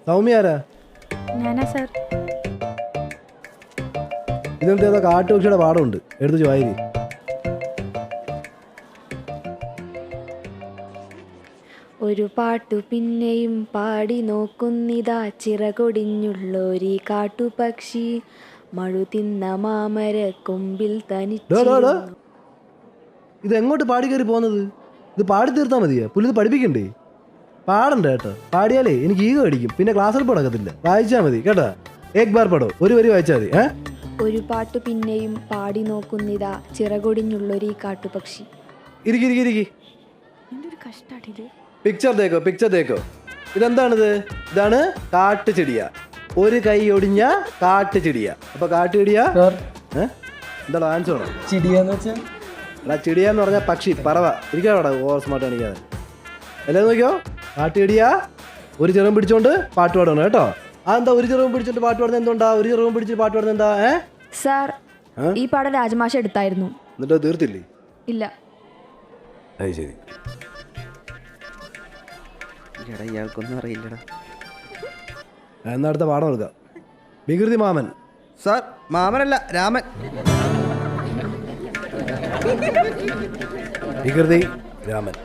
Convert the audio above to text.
സൗമ്യ ആരാ? ഞാനാ സാർ. ഇന്നത്തെ ഏതോ കാട്ടുപക്ഷിയുടെ പാടമുണ്ട്, എടുത്ത് വായിരി. ഒരു പാട്ടു പിന്നെയും പാടി നോക്കുന്നിതാ, ചിറകൊടിഞ്ഞുള്ളൊരീ കാട്ടുപക്ഷി, മഴു തിന്ന മാമര കൊമ്പിൽ തനിച്ച്. ഇത് എങ്ങോട്ട് പാടി കയറി പോകുന്നത്? ഇത് പാടി തീർത്താൽ മതിയാ, പുല്ലിത് പഠിപ്പിക്കണ്ടേ? പാടണ്ട കേട്ടോ, പാടിയാലേ എനിക്ക് ഈഗോ അടിക്കും, പിന്നെ ക്ലാസ്സിൽ നടക്കത്തില്ല. വായിച്ചാൽ മതി കേട്ടോ. ഏക് ബാർ പടോ, ഒരു വരി വായിച്ചാൽ മതി. ഒരു പാട്ടു പിന്നെയും പാടി നോക്കുന്നിതാ, ചിറകൊടിഞ്ഞുള്ളൊരീ കാട്ടുപക്ഷി. ഇരിക്കി. എന്തൊരു കഷ്ടാട്ടിത്. പിക്ചർ ദേക്കോ. ഇതെന്താണിത്? ഇതാണ് കാട്ടുചെടിയ. ഒരു കൈ ഒടിഞ്ഞ കാട്ടുചെടിയ. അപ്പൊ കാട്ടുചെടിയ എന്താ ആൻസർ? ചിടിയെന്ന് പറഞ്ഞ പക്ഷി, പറവ. ഇരിക്കാവിടെ ഓവർ സ്മാർട്ട് കാണിക്കാതെ. എല്ലാവരും നോക്കിയോ, കാട്ടുചെടിയ ഒരു ചെറും പിടിച്ചോണ്ട് പാട്ട് പാടണം കേട്ടോ. അതെന്താ ഒരു ചെറും പിടിച്ചിട്ട് പാട്ട് പാടുന്നത്? എന്തുകൊണ്ടാ ഒരു ചെറും പിടിച്ചിട്ട് പാട്ട് പാടുന്നത്? എന്താ? സാർ, ഈ പാടം രാജമാഷ എടുത്തായിരുന്നു. എന്നിട്ട് തീർത്തില്ലേ? ഇല്ല. അത് ശരി. ഇയാൾക്കൊന്നും അറിയില്ലടാ. എന്നാ അടുത്ത പാഠം എടുക്കാം. വികൃതി മാമൻ. സാർ, മാമനല്ല, രാമൻ. വികൃതി രാമൻ.